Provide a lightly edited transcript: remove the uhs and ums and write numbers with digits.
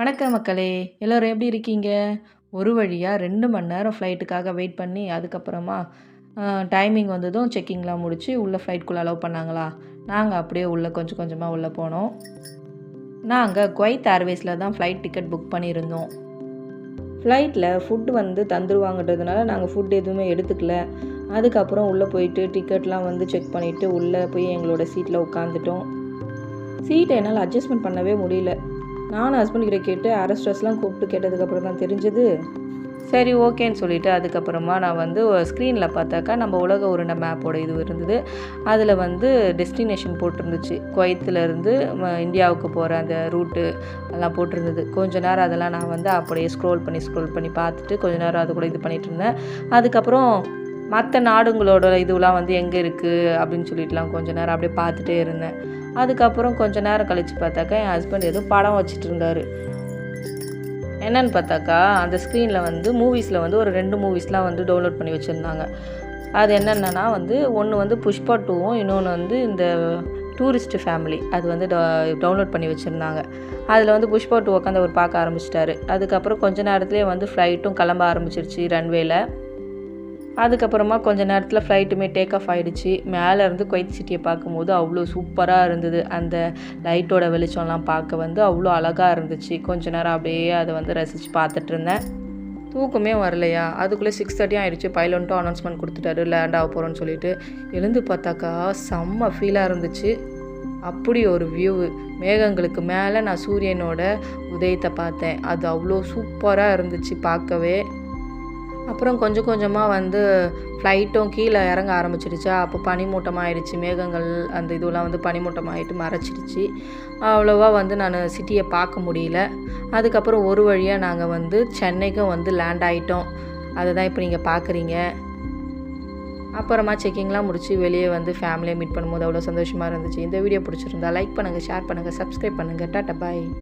வணக்கம் மக்களே! எல்லோரும் எப்படி இருக்கீங்க? ஒரு வழியா 2 மணி நேரம் ஃப்ளைட்டுக்காக வெயிட் பண்ணி, அதுக்கப்புறமா டைமிங் வந்ததும் செக்கிங்லாம் முடிச்சு, உள்ள ஃப்ளைட்குள்ள அலோவ் பண்ணாங்களா, நாங்க அப்படியே உள்ள கொஞ்சம் கொஞ்சமா உள்ள போனோம். நாங்க குவைத் ஏர்வேஸில தான் ஃப்ளைட் டிக்கெட் புக் பண்ணியிருந்தோம். ஃப்ளைட்டில் ஃபுட் வந்து தந்துருவாங்கன்றதுனால நாங்கள் ஃபுட் எதுவுமே எடுத்துக்கல. அதுக்கப்புறம் உள்ளே போயிட்டு டிக்கெட்லாம் வந்து செக் பண்ணிவிட்டு, உள்ளே போய் எங்களோட சீட்டில் உட்காந்துட்டோம். சீட்டை என்னால் அட்ஜஸ்ட்மெண்ட் பண்ணவே முடியல. நானும் ஹஸ்பண்ட் கிட்ட கேட்டு ஹோஸ்டஸ்லாம் கூப்பிட்டு கேட்டதுக்கப்புறம் தான் தெரிஞ்சது. சரி ஓகேன்னு சொல்லிவிட்டு அதுக்கப்புறமா நான் வந்து ஸ்க்ரீனில் பார்த்தாக்கா நம்ம உலக உருண்டை மேப்போட இது இருந்தது. அதில் வந்து டெஸ்டினேஷன் போட்டிருந்துச்சு. குவைத்திலேருந்து இந்தியாவுக்கு போகிற அந்த ரூட்டு எல்லாம் போட்டிருந்தது. கொஞ்ச நேரம் அதெல்லாம் நான் வந்து அப்படியே ஸ்க்ரோல் பண்ணி பார்த்துட்டு கொஞ்ச நேரம் அது கூட இது பண்ணிகிட்டு இருந்தேன். அதுக்கப்புறம் மற்ற நாடுங்களோட இதுவெலாம் வந்து எங்கே இருக்குது அப்படின்னு சொல்லிட்டுலாம் கொஞ்ச நேரம் அப்படியே பார்த்துட்டே இருந்தேன். அதுக்கப்புறம் கொஞ்சம் நேரம் கழித்து பார்த்தாக்கா என் ஹஸ்பண்ட் ஏதோ படம் வச்சுட்டு இருந்தார். என்னென்னு பார்த்தாக்கா அந்த ஸ்க்ரீனில் வந்து மூவிஸில் வந்து ஒரு 2 மூவிஸ்லாம் வந்து டவுன்லோட் பண்ணி வச்சுருந்தாங்க. அது என்னென்னா வந்து ஒன்று வந்து புஷ்பா 2வும் இன்னொன்று வந்து இந்த டூரிஸ்ட் ஃபேமிலி அது வந்து டவுன்லோட் பண்ணி வச்சுருந்தாங்க. அதில் வந்து புஷ்பா 2 உட்காந்து அவர் பார்க்க ஆரம்பிச்சிட்டாரு. அதுக்கப்புறம் கொஞ்ச நேரத்துலேயே வந்து ஃப்ளைட்டும் கிளம்ப ஆரம்பிச்சிருச்சு ரன்வேல. அதுக்கப்புறமா கொஞ்சம் நேரத்தில் ஃப்ளைட்டுமே டேக் ஆஃப் ஆகிடுச்சு. மேலேருந்து குவைத் சிட்டியை பார்க்கும்போது அவ்வளோ சூப்பராக இருந்தது. அந்த லைட்டோட வெளிச்சம்லாம் பார்க்க வந்து அவ்வளோ அழகாக இருந்துச்சு. கொஞ்ச நேரம் அப்படியே அதை வந்து ரசித்து பார்த்துட்டு இருந்தேன். தூக்கமே வரலையா, அதுக்குள்ளே 6:30 ஆகிடுச்சு. பைலட்டும் அனௌன்ஸ்மெண்ட் கொடுத்துட்டாரு லேண்ட் ஆக போகிறோன்னு சொல்லிட்டு. எழுந்து பார்த்தாக்கா செம்ம ஃபீலாக இருந்துச்சு. அப்படி ஒரு வியூவு, மேகங்களுக்கு மேலே நான் சூரியனோட உதயத்தை பார்த்தேன். அது அவ்வளோ சூப்பராக இருந்துச்சு பார்க்கவே. அப்புறம் கொஞ்சம் கொஞ்சமாக வந்து ஃப்ளைட்டும் கீழே இறங்க ஆரம்பிச்சிடுச்சா, அப்போ பனிமூட்டமாகிடுச்சு. மேகங்கள் அந்த இதுவெல்லாம் வந்து பனிமூட்டமாகிட்டு மறைச்சிடுச்சு. அவ்வளோவா வந்து நான் சிட்டியை பார்க்க முடியல. அதுக்கப்புறம் ஒரு வழியாக நாங்கள் வந்து சென்னைக்கும் வந்து லேண்ட் ஆகிட்டோம். அதை தான் இப்போ நீங்கள் பார்க்குறீங்க. அப்புறமா செக்கிங்லாம் முடிச்சு வெளியே வந்து ஃபேமிலியை மீட் பண்ணும்போது அவ்வளோ சந்தோஷமாக இருந்துச்சு. இந்த வீடியோ பிடிச்சிருந்தா லைக் பண்ணுங்கள், ஷேர் பண்ணுங்கள், சப்ஸ்கிரைப் பண்ணுங்கள். டாட்டா பாய்.